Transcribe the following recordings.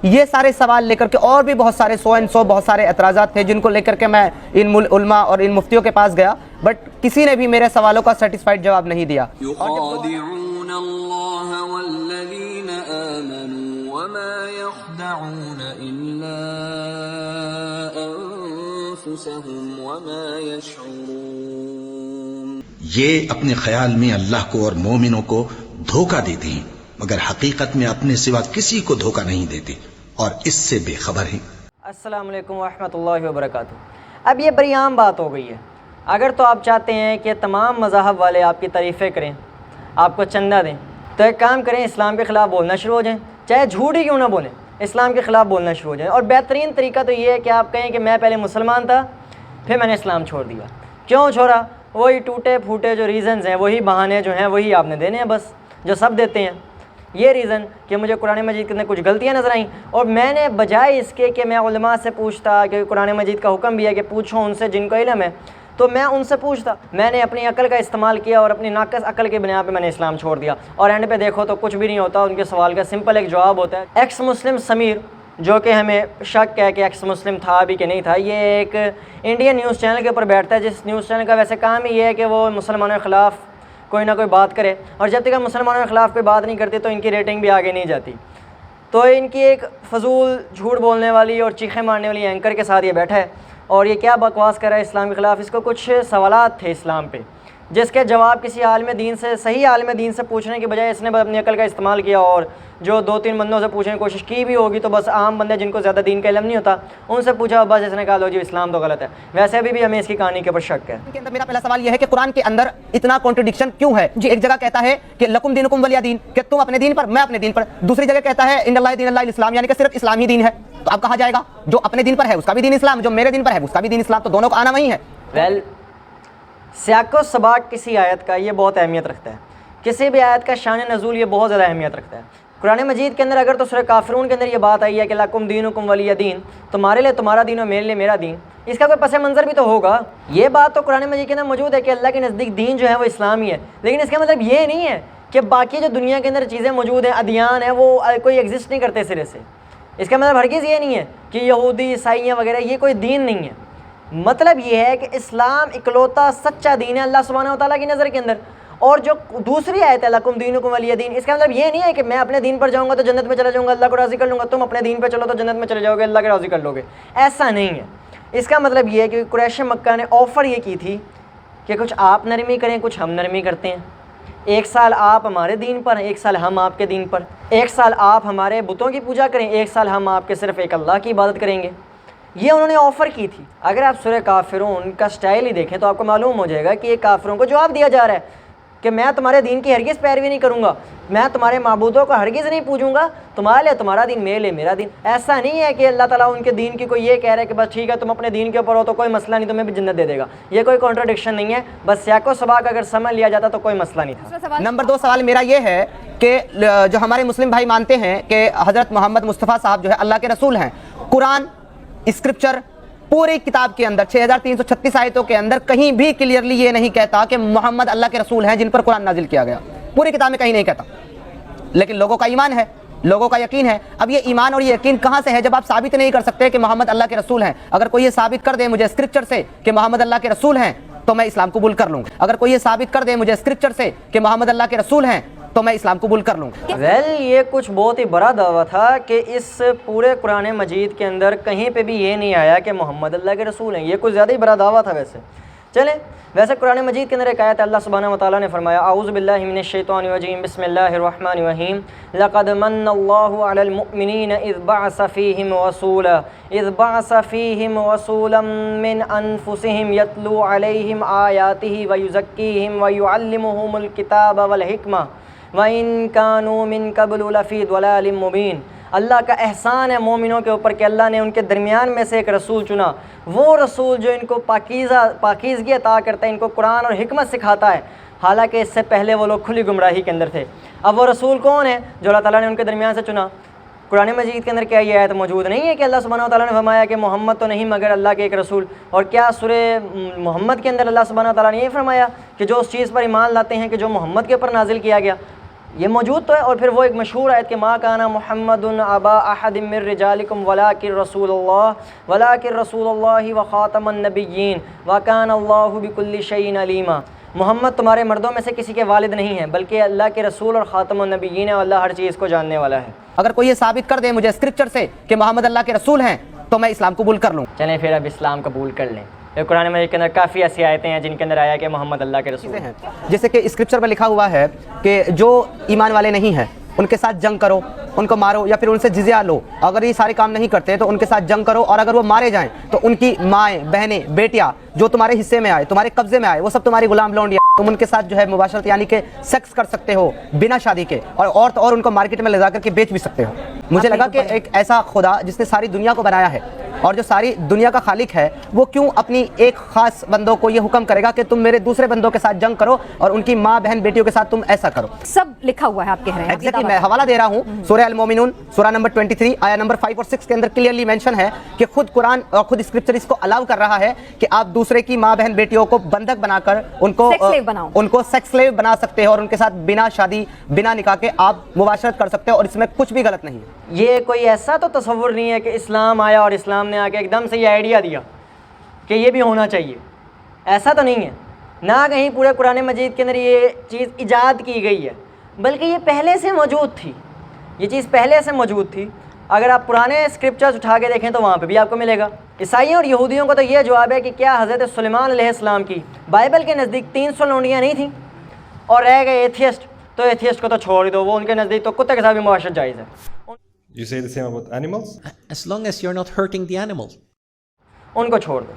یہ سارے سوال لے کر کے اور بھی بہت سارے بہت سارے اعتراضات تھے جن کو لے کر کے میں ان علماء اور ان مفتیوں کے پاس گیا، بٹ کسی نے بھی میرے سوالوں کا سیٹسفائیڈ جواب نہیں دیا۔ يخادعون الله والذين آمنوا وما يخدعون إلا أنفسهم وما يشعرون۔ یہ اپنے خیال میں اللہ کو اور مومنوں کو دھوکہ دیتے ہیں، مگر حقیقت میں اپنے سوا کسی کو دھوکہ نہیں دیتے اور اس سے بے خبر ہیں۔ السلام علیکم ورحمۃ اللہ وبرکاتہ۔ اب یہ بڑی عام بات ہو گئی ہے، اگر تو آپ چاہتے ہیں کہ تمام مذاہب والے آپ کی تعریفیں کریں، آپ کو چندہ دیں، تو ایک کام کریں، اسلام کے خلاف بولنا شروع ہو جائیں، چاہے جھوٹ ہی کیوں نہ بولیں، اسلام کے خلاف بولنا شروع ہو جائیں۔ اور بہترین طریقہ تو یہ ہے کہ آپ کہیں کہ میں پہلے مسلمان تھا، پھر میں نے اسلام چھوڑ دیا۔ کیوں چھوڑا؟ وہی ٹوٹے پھوٹے جو ریزنز ہیں، وہی بہانے جو ہیں وہی آپ نے دینے ہیں، بس جو سب دیتے ہیں۔ یہ ریزن کہ مجھے قرآن مجید کے اندر کچھ غلطیاں نظر آئیں، اور میں نے بجائے اس کے کہ میں علماء سے پوچھتا، کہ قرآن مجید کا حکم بھی ہے کہ پوچھو ان سے جن کو علم ہے، تو میں ان سے پوچھتا، میں نے اپنی عقل کا استعمال کیا اور اپنی ناقص عقل کی بنا پہ میں نے اسلام چھوڑ دیا، اور اینڈ پہ دیکھو تو کچھ بھی نہیں ہوتا۔ ان کے سوال کا سمپل ایک جواب ہوتا ہے۔ ایکس مسلم سمیر، جو کہ ہمیں شک ہے کہ ایکس مسلم تھا بھی کہ نہیں تھا، یہ ایک انڈین نیوز چینل کے اوپر بیٹھتا ہے، جس نیوز چینل کا ویسے کام ہی یہ ہے کہ وہ مسلمانوں کے خلاف کوئی نہ کوئی بات کرے، اور جب تک ہم مسلمانوں کے خلاف کوئی بات نہیں کرتے تو ان کی ریٹنگ بھی آگے نہیں جاتی۔ تو ان کی ایک فضول جھوٹ بولنے والی اور چیخیں مارنے والی اینکر کے ساتھ یہ بیٹھا ہے، اور یہ کیا بکواس کر رہا ہے اسلام کے خلاف۔ اس کو کچھ سوالات تھے اسلام پہ، جس کے جواب کسی عالم دین سے، صحیح عالم دین سے پوچھنے کے بجائے اس نے بس اپنی عقل کا استعمال کیا، اور جو دو تین بندوں سے پوچھنے کی کوشش کی بھی ہوگی تو بس عام بندے جن کو زیادہ دین کا علم نہیں ہوتا ان سے پوچھا، بس اس نے کہا لو جی اسلام تو غلط ہے۔ ویسے بھی ہمیں اس کی کہانی کے اوپر شک ہے۔ میرا پہلا سوال یہ ہے کہ قرآن کے اندر اتنا کانٹرڈکشن کیوں ہے؟ ایک جگہ کہتا ہے کہ لکم دینکم ولی دین، کہ تم اپنے دین پر میں اپنے دین پر، دوسری جگہ کہتا ہے ان اللہ دین اللہ الاسلام، یعنی کہ صرف اسلام ہی دین ہے۔ تو اب کہا جائے گا جو اپنے دین پر ہے اس کا بھی دین اسلام، جو میرے دین پر ہے اس کا بھی دین اسلام، تو دونوں کا آنا وہی ہے۔ ویل سیاق و سباق کسی آیت کا یہ بہت اہمیت رکھتا ہے، کسی بھی آیت کا شان نزول یہ بہت زیادہ اہمیت رکھتا ہے۔ قرآن مجید کے اندر اگر تو سورہ کافرون کے اندر یہ بات آئی ہے کہ لکم دینکم ولی دین، تمہارے لیے تمہارا دین اور میرے لیے میرا دین، اس کا کوئی پس منظر بھی تو ہوگا۔ یہ بات تو قرآن مجید کے اندر موجود ہے کہ اللہ کے نزدیک دین جو ہے وہ اسلام ہی ہے، لیکن اس کا مطلب یہ نہیں ہے کہ باقی جو دنیا کے اندر چیزیں موجود ہیں، ادیان ہیں، وہ کوئی ایگزسٹ نہیں کرتے سرے سے۔ اس کا مطلب ہرگز یہ نہیں ہے کہ یہودی عیسائیاں وغیرہ یہ کوئی دین نہیں ہے۔ مطلب یہ ہے کہ اسلام اکلوتا سچا دین ہے اللہ سبحانہ و تعالیٰ کی نظر کے اندر۔ اور جو دوسری آیت ہے لکم دینکم ولی دین، اس کا مطلب یہ نہیں ہے کہ میں اپنے دین پر جاؤں گا تو جنت میں چلا جاؤں گا، اللہ کو راضی کر لوں گا، تم اپنے دین پہ چلو تو جنت میں چلے جاؤ گے، اللہ کے راضی کر لو گے، ایسا نہیں ہے۔ اس کا مطلب یہ ہے کہ قریش مکہ نے آفر یہ کی تھی کہ کچھ آپ نرمی کریں کچھ ہم نرمی کرتے ہیں، ایک سال آپ ہمارے دین پر ہیں، ایک سال ہم آپ کے دین پر، ایک سال آپ ہمارے بتوں کی پوجا کریں، ایک سال ہم آپ کے صرف ایک اللہ کی عبادت کریں گے۔ یہ انہوں نے آفر کی تھی۔ اگر آپ سورہ کافرون کا سٹائل ہی دیکھیں تو آپ کو معلوم ہو جائے گا کہ یہ کافروں کو جواب دیا جا رہا ہے کہ میں تمہارے دین کی ہرگز پیروی نہیں کروں گا، میں تمہارے معبودوں کو ہرگز نہیں پوجوں گا، تمہارے لیے تمہارا دین میرے لیے میرا دین۔ ایسا نہیں ہے کہ اللہ تعالیٰ ان کے دین کی کوئی یہ کہہ رہا ہے کہ بس ٹھیک ہے تم اپنے دین کے اوپر ہو تو کوئی مسئلہ نہیں، تمہیں بھی جنت دے دے گا، یہ کوئی کانٹرڈکشن نہیں ہے، بس سیاق و سباق اگر سمجھ لیا جاتا تو کوئی مسئلہ نہیں تھا۔ نمبر 2 سوال میرا یہ ہے کہ جو ہمارے مسلم بھائی مانتے ہیں کہ حضرت محمد مصطفیٰ صاحب جو ہے اللہ کے رسول ہیں، قرآن اسکرپچر پوری کتاب کے اندر 6336 آیتوں کے اندر کہیں بھی کلیئرلی یہ نہیں کہتا کہ محمد اللہ کے رسول ہیں جن پر قرآن نازل کیا گیا، پوری کتاب میں کہیں نہیں کہتا، لیکن لوگوں کا ایمان ہے، لوگوں کا یقین ہے۔ اب یہ ایمان اور یہ یقین کہاں سے ہے جب آپ ثابت نہیں کر سکتے کہ محمد اللہ کے رسول ہیں؟ اگر کوئی یہ ثابت کر دے مجھے اسکرپچر سے کہ محمد اللہ کے رسول ہیں تو میں اسلام قبول کر لوں گا، اگر کوئی یہ ثابت کر دے مجھے اسکرپچر سے کہ محمد اللہ کے رسول ہیں تو میں اسلام قبول کر لوں گا۔ ویل یہ کچھ بہت ہی بڑا دعویٰ تھا کہ اس پورے قرآن مجید کے اندر کہیں پہ بھی یہ نہیں آیا کہ محمد اللہ کے رسول ہیں، یہ کچھ زیادہ ہی بڑا دعویٰ تھا۔ ویسے قرآن مجید کے اندر ایک آیت اللہ سبحانہ و تعالیٰ نے فرمایا اعوذ باللہ من الشیطان الرجیم بسم اللہ الرحمن الرحیم لقد من اللہ علی المؤمنین اذ بعث فیہم رسولا من انفسہم یتلو علیہم آیاتہ ویزکیہم ویعلمہم الکتاب والحکمہ وَإِن كَانُوا مِن قَبْلُ لَفِي ضَلَالٍ مُبِينٍ۔ اللہ کا احسان ہے مومنوں کے اوپر کہ اللہ نے ان کے درمیان میں سے ایک رسول چنا، وہ رسول جو ان کو پاکیزگی عطا کرتا ہے، ان کو قرآن اور حکمت سکھاتا ہے، حالانکہ اس سے پہلے وہ لوگ کھلی گمراہی کے اندر تھے۔ اب وہ رسول کون ہے جو اللہ تعالیٰ نے ان کے درمیان سے چنا؟ قرآن مجید کے اندر کیا یہ آیت موجود نہیں ہے کہ اللہ سبحانہ و تعالیٰ نے فرمایا کہ محمد تو نہیں مگر اللہ کے ایک رسول؟ اور کیا سورہ محمد کے اندر اللہ سبحانہ و تعالیٰ نے یہ فرمایا کہ جو اس چیز پر ایمان لاتے ہیں کہ جو محمد کے اوپر نازل کیا گیا؟ یہ موجود تو ہے. اور پھر وہ ایک مشہور آیت کہ ما کان محمد ابا احد من رجالکم ولکن رسول اللہ وخاتم النبیین وکان اللہ بکل شیء علیما. محمد تمہارے مردوں میں سے کسی کے والد نہیں ہیں بلکہ اللہ کے رسول اور خاتم النبیین ہے، اور اللہ ہر چیز کو جاننے والا ہے. اگر کوئی یہ ثابت کر دے مجھے اسکرپچر سے کہ محمد اللہ کے رسول ہیں تو میں اسلام قبول کر لوں. چلیں پھر اب اسلام قبول کر لیں. قرآن مجید کے اندر کافی ایسی آیتیں ہیں جن کے اندر آیا کہ محمد اللہ کے رسول ہیں. جیسے کہ اسکرپچر میں لکھا ہوا ہے کہ جو ایمان والے نہیں ہیں ان کے ساتھ جنگ کرو، ان کو مارو یا پھر ان سے جزیہ لو. اگر یہ سارے کام نہیں کرتے تو ان کے ساتھ جنگ کرو، اور اگر وہ مارے جائیں تو ان کی مائیں، بہنیں، بیٹیاں جو تمہارے حصے میں آئے، تمہارے قبضے میں آئے، وہ سب تمہاری غلام لونڈیاں، تم ان کے ساتھ جو ہے مباشرت یعنی کہ سیکس کر سکتے ہو بنا شادی کے، اور ان کو مارکیٹ میں لے جا کر کے بیچ بھی سکتے ہو. مجھے لگا کہ ایک ایسا خدا جس نے ساری دنیا کو بنایا ہے اور جو ساری دنیا کا خالق ہے، وہ کیوں اپنی ایک خاص بندوں کو یہ حکم کرے گا کہ تم میرے دوسرے بندوں کے ساتھ جنگ کرو اور ان کی ماں، بہن، بیٹیوں کے ساتھ تم ایسا کرو. سب لکھا ہوا ہے آپ کہہ رہے ہیں. ایگزیکٹلی میں حوالہ دے رہا ہوں سورہ المومنون سورہ نمبر 23 آیا نمبر 5 اور 6 کے اندر کلیئرلی مینشن ہے کہ خود قرآن اور خود اسکرپچر اس کو الاؤ کر رہا ہے کہ آپ دوسرے کی ماں، بہن، بیٹیوں کو بندک بنا کر ان کو سیکس سلیو بنا سکتے ہو اور ان کے ساتھ بنا شادی، بنا نکاح کے آپ مباشرت کر سکتے ہو، اور اس میں کچھ بھی غلط نہیں ہے. یہ کوئی ایسا تو تصور نہیں ہے کہ اسلام آیا اور اسلام نے آ کے ایک دم سے یہ آئیڈیا دیا کہ یہ بھی ہونا چاہیے. ایسا تو نہیں ہے. نہ کہیں پورے قرآن مجید کے اندر یہ چیز ایجاد کی گئی ہے، بلکہ یہ پہلے سے موجود تھی. یہ چیز پہلے سے موجود تھی. اگر آپ پرانے اسکرپچرز اٹھا کے دیکھیں تو وہاں پہ بھی آپ کو ملے گا. عیسائیوں اور یہودیوں کو تو یہ جواب ہے کہ کیا حضرت سلیمان علیہ السلام کی بائبل کے نزدیک 300 لونڈیاں نہیں تھیں اور رہ گئے ایتھیسٹ؟ تو ایتھیسٹ کو تو چھوڑ ہی دو، وہ ان کے نزدیک تو کتے کے ساتھ بھی معاشرت جائز ہے. You say the same about animals? As long as you're not hurting the animal. ان کو چھوڑ دو.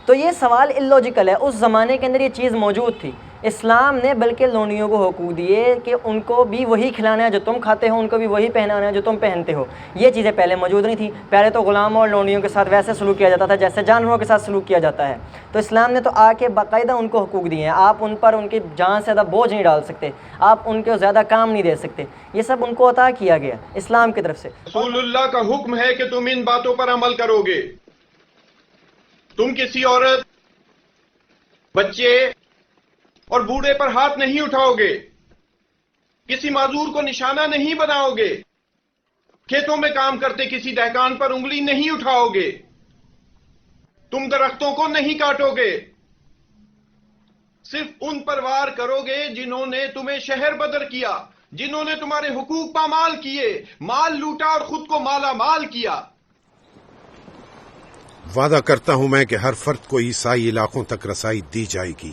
تو یہ سوال illogical ہے. اس زمانے کے اندر یہ چیز موجود تھی. اسلام نے بلکہ لونڈیوں کو حقوق دیے کہ ان کو بھی وہی کھلانا ہے جو تم کھاتے ہو، ان کو بھی وہی پہنانا ہے جو تم پہنتے ہو. یہ چیزیں پہلے موجود نہیں تھیں. پہلے تو غلاموں اور لونڈیوں کے ساتھ ویسے سلوک کیا جاتا تھا جیسے جانوروں کے ساتھ سلوک کیا جاتا ہے. تو اسلام نے تو آ کے باقاعدہ ان کو حقوق دیے ہیں. آپ ان پر ان کی جان سے زیادہ بوجھ نہیں ڈال سکتے، آپ ان کو زیادہ کام نہیں دے سکتے. یہ سب ان کو عطا کیا گیا اسلام کی طرف سے. رسول اللہ کا حکم ہے کہ تم ان باتوں پر عمل کرو گے. تم کسی عورت، بچے اور بوڑھے پر ہاتھ نہیں اٹھاؤ گے، کسی معذور کو نشانہ نہیں بناؤ گے، کھیتوں میں کام کرتے کسی دہقان پر انگلی نہیں اٹھاؤ گے، تم درختوں کو نہیں کاٹو گے، صرف ان پر وار کرو گے جنہوں نے تمہیں شہر بدر کیا، جنہوں نے تمہارے حقوق پامال کیے، مال لوٹا اور خود کو مالا مال کیا. وعدہ کرتا ہوں میں کہ ہر فرد کو عیسائی علاقوں تک رسائی دی جائے گی.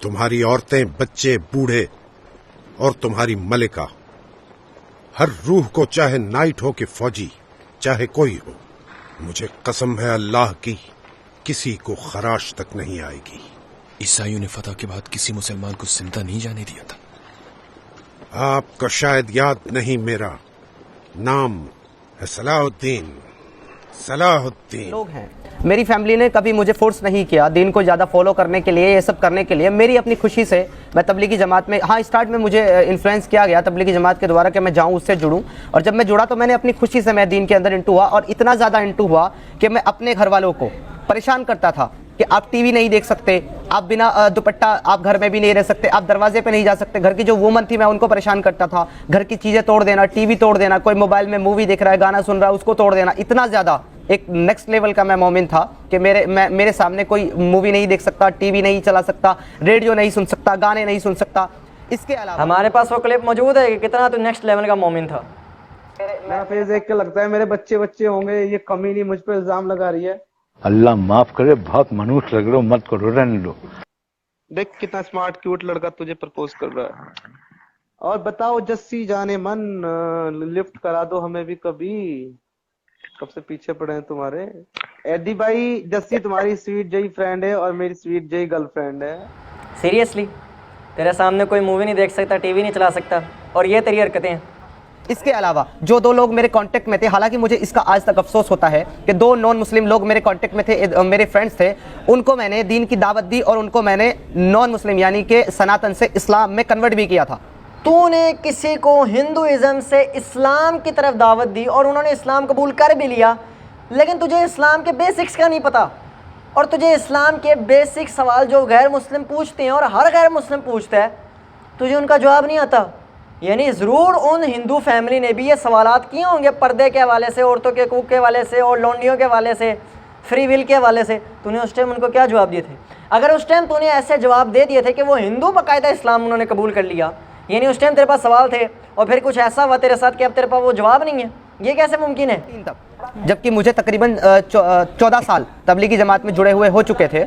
تمہاری عورتیں، بچے، بوڑھے اور تمہاری ملکہ، ہر روح کو، چاہے نائٹ ہو کہ فوجی، چاہے کوئی ہو. مجھے قسم ہے اللہ کی، کسی کو خراش تک نہیں آئے گی. عیسائیوں نے فتح کے بعد کسی مسلمان کو زندہ نہیں جانے دیا تھا. آپ کا شاید یاد نہیں، میرا نام ہے صلاح الدین. صلاح الدین لوگ ہیں. میری فیملی نے کبھی مجھے فورس نہیں کیا دین کو زیادہ فالو کرنے کے لیے، یہ سب کرنے کے لیے. میری اپنی خوشی سے میں تبلیغی جماعت میں، ہاں اسٹارٹ میں مجھے انفلوئنس کیا گیا تبلیغی جماعت کے دوارا کہ میں جاؤں، اس سے جڑوں. اور جب میں جڑا تو میں نے اپنی خوشی سے میں دین کے اندر انٹو ہوا، اور اتنا زیادہ انٹو ہوا کہ میں اپنے گھر والوں کو پریشان کرتا تھا کہ آپ ٹی وی نہیں دیکھ سکتے، آپ بنا دوپٹہ آپ گھر میں بھی نہیں رہ سکتے، آپ دروازے پہ نہیں جا سکتے. گھر کی جو وومن تھی میں ان کو پریشان کرتا تھا. گھر کی چیزیں توڑ دینا، ٹی وی توڑ دینا، کوئی موبائل میں مووی دیکھ رہا ہے، گانا سن رہا ہے، اس کو توڑ دینا. اتنا زیادہ ایک نیکسٹ لیول کا میں مومن تھا کہ میرے سامنے کوئی مووی نہیں دیکھ سکتا، ٹی وی نہیں چلا سکتا، ریڈیو نہیں سن سکتا، گانے نہیں سن سکتا. اس کے علاوہ ہمارے پاس وہ کلپ موجود ہے کہ کتنا تو نیکسٹ لیول کا مومن تھا. میرا فیس دیکھ کے لگتا ہے میرے بچے ہوں گے. یہ کمی نہیں مجھ پہ الزام لگا رہی ہے. اللہ معاف کرے، بہت منوس لگ رہے ہو، مت کرو، رہنے دو. دیکھ کتنا اسمارٹ کیوٹ لڑکا تجھے پرپوز کر رہا ہے. اور بتاؤ جسی جانے من، لفٹ کرا دو ہمیں بھی کبھی. کب سے پیچھے پڑے ہیں تمہارے. ایڈی بھائی، جسی تمہاری سویٹ جئی فرینڈ ہے اور میری سویٹ جئی گرل فرینڈ ہے. سیریسلی تیرے سامنے کوئی مووی نہیں دیکھ سکتا، ٹی وی نہیں چلا سکتا، اور یہ تیری حرکتیں ہیں. اس کے علاوہ جو 2 لوگ میرے کانٹیکٹ میں تھے، حالانکہ مجھے اس کا آج تک افسوس ہوتا ہے کہ 2 نان مسلم لوگ میرے کانٹیکٹ میں تھے، میرے فرینڈس تھے، ان کو میں نے دین کی دعوت دی اور ان کو میں نے نان مسلم یعنی کہ سناتن سے اسلام میں کنورٹ بھی کیا تھا. تو نے کسی کو ہندوازم سے اسلام کی طرف دعوت دی اور انہوں نے اسلام قبول کر بھی لیا، لیکن تجھے اسلام کے بیسکس کا نہیں پتہ، اور تجھے اسلام کے بیسک سوال جو غیر مسلم پوچھتے ہیں اور ہر غیر مسلم پوچھتا ہے، تجھے ان کا جواب نہیں آتا. یعنی ضرور ان ہندو فیملی نے بھی یہ سوالات کیے ہوں گے پردے کے حوالے سے، عورتوں کے حقوق کے حوالے سے اور لونڈیوں کے حوالے سے، فری ول کے حوالے سے. تو نے اس ٹائم ان کو کیا جواب دیے تھے؟ اگر اس ٹائم تو نے ایسے جواب دے دیے تھے کہ وہ ہندو باقاعدہ اسلام انہوں نے قبول کر لیا، یعنی اس ٹائم تیرے پاس سوال تھے اور پھر کچھ ایسا ہوا تیرے ساتھ کہ اب تیرے پاس وہ جواب نہیں ہے، یہ کیسے ممکن ہے؟ جبکہ مجھے تقریباً 14 سال تبلیغی جماعت میں جڑے ہوئے ہو چکے تھے.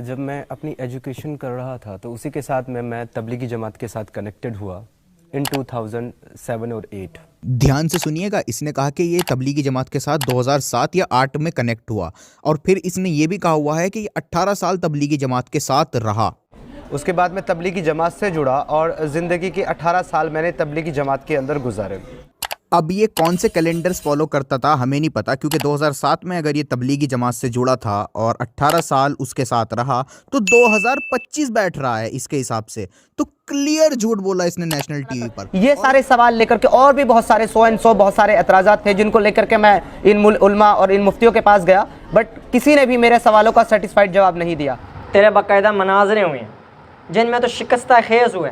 جب میں اپنی ایجوکیشن کر رہا تھا تو اسی کے ساتھ میں تبلیغی جماعت کے ساتھ کنیکٹڈ ہوا ان 2007 اور 8. دھیان سے سنیے گا، اس نے کہا کہ یہ تبلیغی جماعت کے ساتھ 2007 یا 8 میں کنیکٹ ہوا، اور پھر اس نے یہ بھی کہا ہوا ہے کہ یہ 18 سال تبلیغی جماعت کے ساتھ رہا. اس کے بعد میں تبلیغی جماعت سے جڑا اور زندگی کے 18 سال میں نے تبلیغی جماعت کے اندر گزارے. اب یہ کون سے کیلنڈرز فالو کرتا تھا ہمیں نہیں پتا، کیونکہ 2007 میں اگر یہ تبلیغی جماعت سے جڑا تھا اور 18 سال اس کے ساتھ رہا تو 2025 بیٹھ رہا ہے اس کے حساب سے، تو کلیئر جھوٹ بولا اس نے نیشنل ٹی وی پر. یہ سارے سوال لے کر کے اور بھی بہت سارے بہت سارے اعتراضات تھے جن کو لے کر کے میں ان علماء اور ان مفتیوں کے پاس گیا، بٹ کسی نے بھی میرے سوالوں کا سیٹسفائیڈ جواب نہیں دیا. تیرے باقاعدہ مناظرے ہوئے ہیں جن میں تو شکستہ خیز ہوئے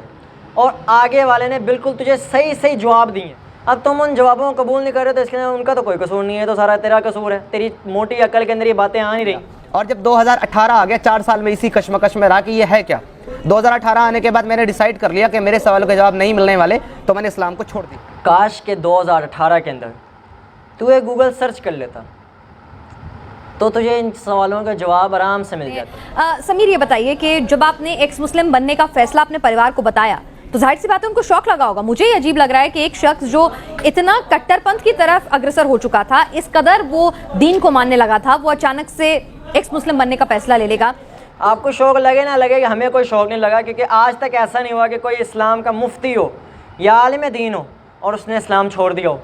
اور آگے والے نے بالکل تجھے صحیح جواب دیے. اب تم ان جوابوں کو قبول نہیں کر رہے تو اس کے ان کا تو کوئی قصور نہیں ہے، تو سارا تیرا قصور ہے، تیری موٹی عقل کے اندر یہ باتیں آ نہیں رہی. اور جب 2018 آ گیا، 4 سال میں اسی کشمکش میں رہا کہ یہ ہے کیا. 2018 آنے کے بعد میں نے ڈیسائیڈ کر لیا کہ میرے سوالوں کے جواب نہیں ملنے والے، تو میں نے اسلام کو چھوڑ دی. کاش کہ 2018 کے اندر تو ایک گوگل سرچ کر لیتا تو تجھے ان سوالوں کا جواب آرام سے مل جاتا. سمیر یہ بتائیے کہ جب آپ نے ایکس مسلم بننے کا فیصلہ اپنے پریوار کو بتایا تو ظاہر سی بات ہے ان کو شوق لگا ہوگا. مجھے یہ عجیب لگ رہا ہے کہ ایک شخص جو اتنا کٹر پنتھ کی طرف اگرسر ہو چکا تھا، اس قدر وہ دین کو ماننے لگا تھا، وہ اچانک سے ایکس مسلم بننے کا فیصلہ لے لے گا. آپ کو شوق لگے نہ لگے، کہ ہمیں کوئی شوق نہیں لگا، کیونکہ آج تک ایسا نہیں ہوا کہ کوئی اسلام کا مفتی ہو یا عالم دین ہو اور اس نے اسلام چھوڑ دیا ہو.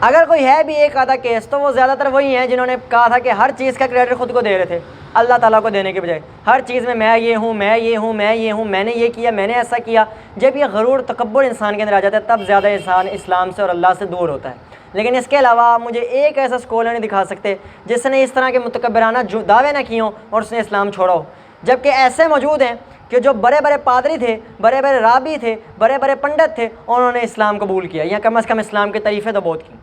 اگر کوئی ہے بھی ایک آدھا کیس تو وہ زیادہ تر وہی ہیں جنہوں نے کہا تھا کہ ہر چیز کا کریڈٹ خود کو دے رہے تھے، اللہ تعالیٰ کو دینے کے بجائے ہر چیز میں یہ ہوں، میں نے یہ کیا، میں نے ایسا کیا. جب یہ غرور تکبر انسان کے اندر آ جاتا ہے تب زیادہ انسان اسلام سے اور اللہ سے دور ہوتا ہے. لیکن اس کے علاوہ مجھے ایک ایسا اسکالر نہیں دکھا سکتے جس نے اس طرح کے متکبرانہ دعوے نہ کیے ہوں اور اس نے اسلام چھوڑا ہو. جبکہ ایسے موجود ہیں کہ جو بڑے بڑے پادری تھے، بڑے بڑے رابی تھے، بڑے بڑے پنڈت تھے، اور انہوں نے اسلام قبول کیا، یا کم از کم اسلام کے تعریفیں تو بہت کی.